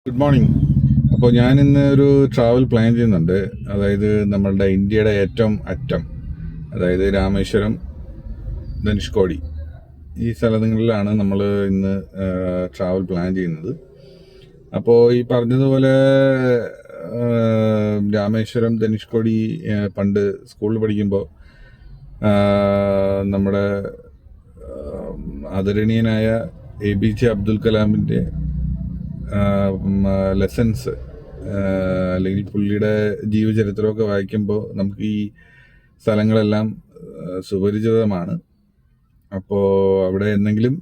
Good morning. അപ്പോൾ ഞാൻ ഇന്ന് ഒരു ട്രാവൽ പ്ലാൻ ചെയ്യുന്നുണ്ട്. അതായത് നമ്മളുടെ ഇന്ത്യയുടെ ഏറ്റവും അറ്റം, അതായത് രാമേശ്വരം, ധനുഷ്കോടി, ഈ സ്ഥലങ്ങളിലാണ് നമ്മൾ ഇന്ന് ട്രാവൽ പ്ലാൻ ചെയ്യുന്നത്. അപ്പോൾ ഈ പറഞ്ഞതുപോലെ രാമേശ്വരം, ധനുഷ്കോടി പണ്ട് സ്കൂളിൽ പഠിക്കുമ്പോൾ നമ്മുടെ ആദരണീയനായ APJ അബ്ദുൽ കലാമിൻ്റെ ലെസൺസ് അല്ലെങ്കിൽ പുള്ളിയുടെ ജീവചരിത്രമൊക്കെ വായിക്കുമ്പോൾ നമുക്ക് ഈ സ്ഥലങ്ങളെല്ലാം സുപരിചിതമാണ്. അപ്പോൾ അവിടെ എന്തെങ്കിലും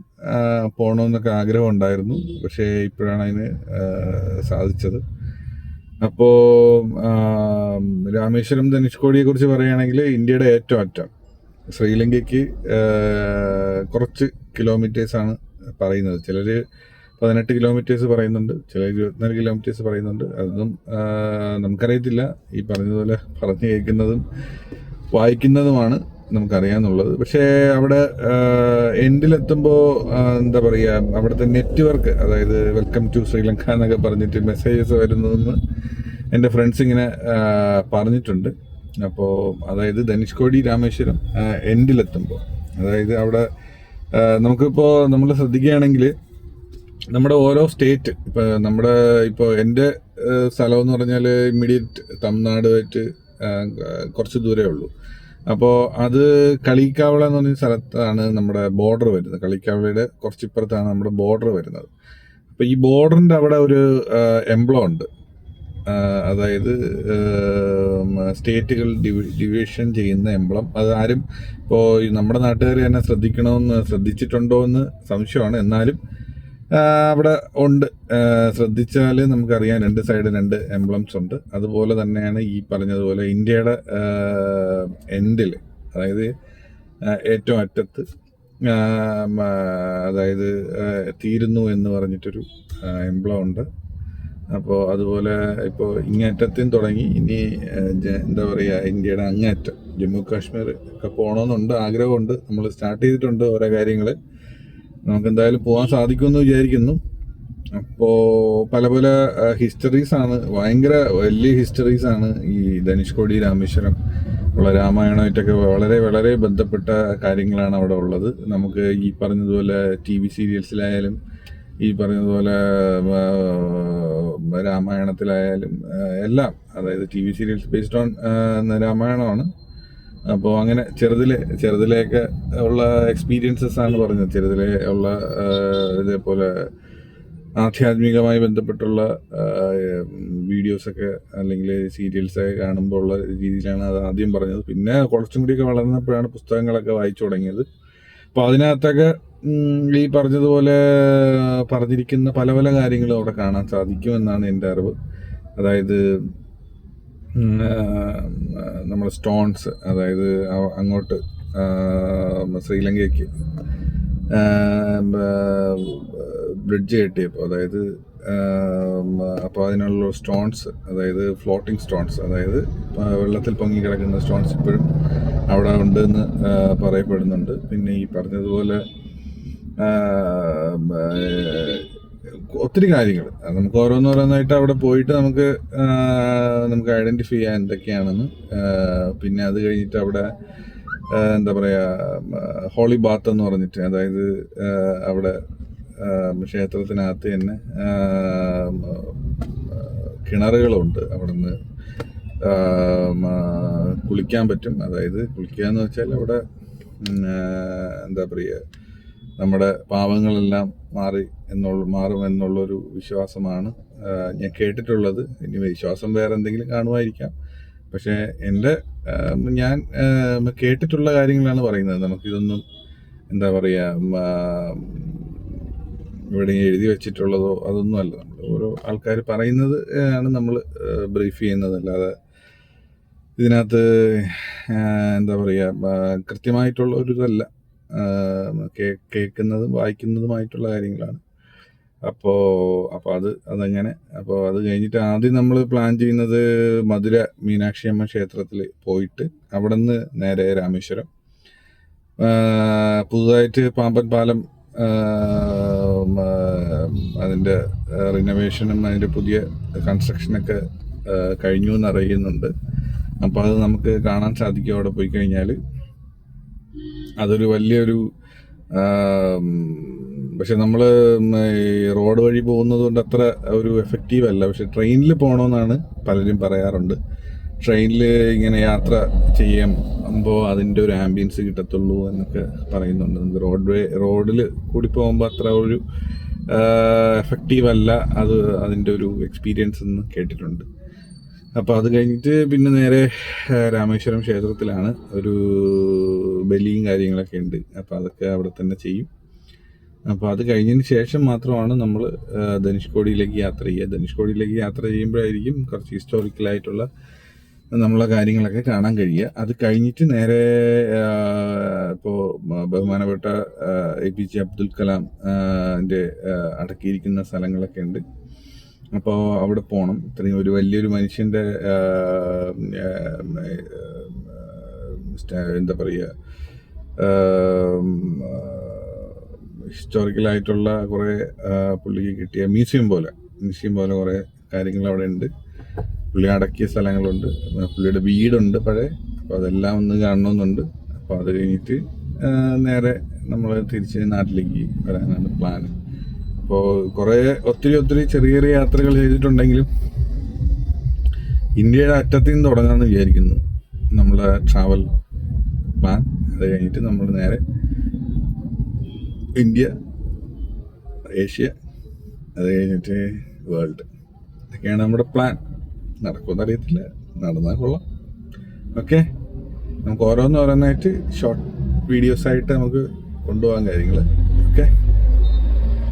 പോകണമെന്നൊക്കെ ആഗ്രഹം ഉണ്ടായിരുന്നു, പക്ഷേ ഇപ്പോഴാണ് അതിന് സാധിച്ചത്. അപ്പോൾ രാമേശ്വരം, ധനുഷ്കോടിയെ കുറിച്ച് പറയുകയാണെങ്കിൽ ഇന്ത്യയുടെ ഏറ്റവും അറ്റം, ശ്രീലങ്കയ്ക്ക് കുറച്ച് കിലോമീറ്റേഴ്സാണ് പറയുന്നത്. ചിലർ 18 കിലോമീറ്റേഴ്സ് പറയുന്നുണ്ട്, ചില 24 കിലോമീറ്റേഴ്സ് പറയുന്നുണ്ട്. അതൊന്നും നമുക്കറിയത്തില്ല. ഈ പറഞ്ഞതുപോലെ പറഞ്ഞു കേൾക്കുന്നതും വായിക്കുന്നതുമാണ് നമുക്കറിയാമെന്നുള്ളത്. പക്ഷേ അവിടെ എൻഡിലെത്തുമ്പോൾ എന്താ പറയുക, അവിടുത്തെ നെറ്റ്വർക്ക്, അതായത് വെൽക്കം ടു ശ്രീലങ്ക എന്നൊക്കെ പറഞ്ഞിട്ട് മെസ്സേജസ് വരുന്നതെന്ന് എൻ്റെ ഫ്രണ്ട്സ് ഇങ്ങനെ പറഞ്ഞിട്ടുണ്ട്. അപ്പോൾ അതായത് ധനുഷ്കോടി, രാമേശ്വരം എൻഡിലെത്തുമ്പോൾ, അതായത് അവിടെ നമുക്കിപ്പോൾ നമ്മൾ ശ്രദ്ധിക്കുകയാണെങ്കിൽ നമ്മുടെ ഓരോ സ്റ്റേറ്റ്, ഇപ്പോൾ എൻ്റെ സ്ഥലം എന്ന് പറഞ്ഞാൽ ഇമ്മീഡിയറ്റ് തമിഴ്നാടുമായിട്ട് കുറച്ച് ദൂരമേ ഉള്ളൂ. അപ്പോൾ അത് കളിക്കാവള എന്ന് പറഞ്ഞ സ്ഥലത്താണ് നമ്മുടെ ബോർഡർ വരുന്നത്. കളിക്കാവളയുടെ കുറച്ചിപ്പുറത്താണ് നമ്മുടെ ബോർഡർ വരുന്നത്. അപ്പോൾ ഈ ബോർഡറിൻ്റെ അവിടെ ഒരു എംബ്ലം ഉണ്ട്. അതായത് സ്റ്റേറ്റുകൾ ഡിവിഷൻ ചെയ്യുന്ന എംബ്ലം. അത് ആരും ഇപ്പോൾ നമ്മുടെ നാട്ടുകാർ തന്നെ ശ്രദ്ധിച്ചിട്ടുണ്ടോ എന്ന് സംശയമാണ്. എന്നാലും അവിടെ ഉണ്ട്. ശ്രദ്ധിച്ചാൽ നമുക്കറിയാം, രണ്ട് സൈഡ് 2 എംബ്ലംസ് ഉണ്ട്. അതുപോലെ തന്നെയാണ് ഈ പറഞ്ഞതുപോലെ ഇന്ത്യയുടെ എൻഡിൽ, അതായത് ഏറ്റവും അറ്റത്ത്, അതായത് തീരുന്നു എന്ന് പറഞ്ഞിട്ടൊരു എംബ്ലം ഉണ്ട്. അപ്പോൾ അതുപോലെ ഇപ്പോൾ ഇങ്ങേറ്റത്തും തുടങ്ങി, ഇനി എന്താ പറയുക, ഇന്ത്യയുടെ അങ്ങേറ്റം ജമ്മു കാശ്മീർ ഒക്കെ പോകണമെന്നുണ്ട്, ആഗ്രഹമുണ്ട്. നമ്മൾ സ്റ്റാർട്ട് ചെയ്തിട്ടുണ്ട് ഓരോ കാര്യങ്ങൾ. നമുക്ക് എന്തായാലും പോകാൻ സാധിക്കുമെന്ന് വിചാരിക്കുന്നു. അപ്പോൾ പല പല ഹിസ്റ്ററീസാണ്, ഭയങ്കര വലിയ ഹിസ്റ്ററീസാണ് ഈ ധനുഷ്കോടി, രാമേശ്വരം ഉള്ള. രാമായണമായിട്ടൊക്കെ വളരെ വളരെ ബന്ധപ്പെട്ട കാര്യങ്ങളാണ് അവിടെ ഉള്ളത്. നമുക്ക് ഈ പറഞ്ഞതുപോലെ TV സീരിയൽസിലായാലും, ഈ പറഞ്ഞതുപോലെ രാമായണത്തിലായാലും എല്ലാം, അതായത് TV സീരിയൽസ് ബേസ്ഡ് ഓൺ രാമായണമാണ്. അപ്പോൾ അങ്ങനെ ചെറുതിലേക്ക് ഉള്ള എക്സ്പീരിയൻസസ് ആണ് പറഞ്ഞത്. ചെറുതിലെ ഉള്ള ഇതേപോലെ ആധ്യാത്മികമായി ബന്ധപ്പെട്ടുള്ള വീഡിയോസൊക്കെ അല്ലെങ്കിൽ സീരിയൽസൊക്കെ കാണുമ്പോൾ ഉള്ള രീതിയിലാണ് അത് ആദ്യം പറഞ്ഞത്. പിന്നെ കുറച്ചും കൂടിയൊക്കെ വളർന്നപ്പോഴാണ് പുസ്തകങ്ങളൊക്കെ വായിച്ചു തുടങ്ങിയത്. അപ്പോൾ അതിനകത്തൊക്കെ ഈ പറഞ്ഞതുപോലെ പറഞ്ഞിരിക്കുന്ന പല പല കാര്യങ്ങളും അവിടെ കാണാൻ സാധിക്കുമെന്നാണ് എൻ്റെ അറിവ്. അതായത് നമ്മൾ സ്റ്റോൺസ്, അതായത് അങ്ങോട്ട് ശ്രീലങ്കയ്ക്ക് ബ്രിഡ്ജ് കെട്ടിയപ്പോൾ, അതായത് അപ്പോൾ അതിനുള്ള സ്റ്റോൺസ്, അതായത് ഫ്ലോട്ടിംഗ് സ്റ്റോൺസ്, അതായത് വെള്ളത്തിൽ പൊങ്ങി കിടക്കുന്ന സ്റ്റോൺസ് ഇപ്പോഴും അവിടെ ഉണ്ടെന്ന് പറയപ്പെടുന്നുണ്ട്. പിന്നെ ഈ പറഞ്ഞതുപോലെ ഒത്തിരി കാര്യങ്ങൾ നമുക്ക് ഓരോന്നോരോന്നായിട്ട് അവിടെ പോയിട്ട് നമുക്ക് ഐഡൻറ്റിഫൈ ചെയ്യാൻ എന്തൊക്കെയാണെന്ന്. പിന്നെ അത് കഴിഞ്ഞിട്ട് അവിടെ എന്താ പറയുക, ഹോളി ബാത്ത് എന്ന് പറഞ്ഞിട്ട്, അതായത് അവിടെ ക്ഷേത്രത്തിനകത്ത് തന്നെ കിണറുകളുണ്ട്. അവിടെ നിന്ന് കുളിക്കാൻ പറ്റും. അതായത് കുളിക്കുക എന്ന് വെച്ചാൽ അവിടെ എന്താ പറയുക, നമ്മുടെ പാവങ്ങളെല്ലാം മാറും എന്നുള്ളൊരു വിശ്വാസമാണ് ഞാൻ കേട്ടിട്ടുള്ളത്. ഇനി വിശ്വാസം വേറെ എന്തെങ്കിലും കാണുമായിരിക്കാം. പക്ഷേ ഞാൻ കേട്ടിട്ടുള്ള കാര്യങ്ങളാണ് പറയുന്നത്. നമുക്കിതൊന്നും എന്താ പറയുക, ഇവിടെ എഴുതി വെച്ചിട്ടുള്ളതോ അതൊന്നും അല്ല. നമ്മൾ ഓരോ ആൾക്കാർ പറയുന്നത് ആണ് നമ്മൾ ബ്രീഫ് ചെയ്യുന്നത്. അല്ലാതെ ഇതിനകത്ത് എന്താ പറയുക, കൃത്യമായിട്ടുള്ള ഒരു ഇതല്ല. കേൾക്കുന്നതും വായിക്കുന്നതുമായിട്ടുള്ള കാര്യങ്ങളാണ്. അപ്പോൾ അതങ്ങനെ. അപ്പോൾ അത് കഴിഞ്ഞിട്ട് ആദ്യം നമ്മൾ പ്ലാൻ ചെയ്യുന്നത് മധുര മീനാക്ഷി അമ്മ ക്ഷേത്രത്തിൽ പോയിട്ട് അവിടെ നിന്ന് നേരെ രാമേശ്വരം. പുതുതായിട്ട് പാമ്പൻ പാലം അതിൻ്റെ റിനോവേഷനും അതിൻ്റെ പുതിയ കൺസ്ട്രക്ഷനൊക്കെ കഴിഞ്ഞു എന്നറിയുന്നുണ്ട്. അപ്പോൾ അത് നമുക്ക് കാണാൻ സാധിക്കും അവിടെ പോയി കഴിഞ്ഞാൽ. അതൊരു വലിയൊരു പക്ഷെ നമ്മൾ റോഡ് വഴി പോകുന്നത് കൊണ്ട് അത്ര ഒരു എഫക്റ്റീവ് അല്ല. പക്ഷെ ട്രെയിനിൽ പോകണമെന്നാണ് പലരും പറയാറുണ്ട്. ട്രെയിനിൽ ഇങ്ങനെ യാത്ര ചെയ്യുമ്പോൾ അതിൻ്റെ ഒരു ആംബിയൻസ് കിട്ടത്തുള്ളൂ എന്നൊക്കെ പറയുന്നുണ്ട്. നമുക്ക് റോഡിൽ കൂടി പോകുമ്പോൾ അത്ര ഒരു എഫക്റ്റീവ് അല്ല അത്, അതിൻ്റെ ഒരു എക്സ്പീരിയൻസ് എന്ന് കേട്ടിട്ടുണ്ട്. അപ്പോൾ അത് കഴിഞ്ഞിട്ട് പിന്നെ നേരെ രാമേശ്വരം ക്ഷേത്രത്തിലാണ് ഒരു ബലിയും കാര്യങ്ങളൊക്കെ ഉണ്ട്. അപ്പോൾ അതൊക്കെ അവിടെ തന്നെ ചെയ്യും. അപ്പോൾ അത് കഴിഞ്ഞതിന് ശേഷം മാത്രമാണ് നമ്മൾ ധനുഷ്കോടിയിലേക്ക് യാത്ര ചെയ്യുക. ധനുഷ്കോടിയിലേക്ക് യാത്ര ചെയ്യുമ്പോഴായിരിക്കും കുറച്ച് ഹിസ്റ്റോറിക്കലായിട്ടുള്ള നമ്മളെ കാര്യങ്ങളൊക്കെ കാണാൻ കഴിയുക. അത് കഴിഞ്ഞിട്ട് നേരെ ഇപ്പോൾ ബഹുമാനപ്പെട്ട APJ അബ്ദുൽ കലാം അടക്കിയിരിക്കുന്ന സ്ഥലങ്ങളൊക്കെ ഉണ്ട്. അപ്പോൾ അവിടെ പോകണം. ഇത്രയും ഒരു വലിയൊരു മനുഷ്യൻ്റെ എന്താ പറയുക, ഹിസ്റ്റോറിക്കലായിട്ടുള്ള കുറേ പുള്ളിക്ക് കിട്ടിയ മ്യൂസിയം പോലെ കുറേ കാര്യങ്ങൾ അവിടെ ഉണ്ട്. പുള്ളി അടക്കിയ സ്ഥലങ്ങളുണ്ട്, പുള്ളിയുടെ വീടുണ്ട് പഴയ. അപ്പോൾ അതെല്ലാം ഒന്ന് കാണണമെന്നുണ്ട്. അപ്പോൾ അത് കഴിഞ്ഞിട്ട് നേരെ നമ്മൾ തിരിച്ച് നാട്ടിലേക്ക് വരാനാണ് പ്ലാൻ. അപ്പോൾ ഒത്തിരി ചെറിയ യാത്രകൾ ചെയ്തിട്ടുണ്ടെങ്കിലും ഇന്ത്യയുടെ അറ്റത്ത് നിന്ന് തുടങ്ങാമെന്ന് വിചാരിക്കുന്നു നമ്മളെ ട്രാവൽ പ്ലാൻ. അത് കഴിഞ്ഞിട്ട് നമ്മൾ നേരെ ഇന്ത്യ, ഏഷ്യ, അത് കഴിഞ്ഞിട്ട് വേൾഡ്. ഇതൊക്കെയാണ് നമ്മുടെ പ്ലാൻ. നടക്കുമെന്ന് അറിയത്തില്ല, നടന്നാൽ കൊള്ളാം. ഓക്കെ, നമുക്ക് ഓരോന്നായിട്ട് ഷോർട്ട് വീഡിയോസായിട്ട് നമുക്ക് കൊണ്ടുപോകാൻ കാര്യങ്ങൾ. ഓക്കെ.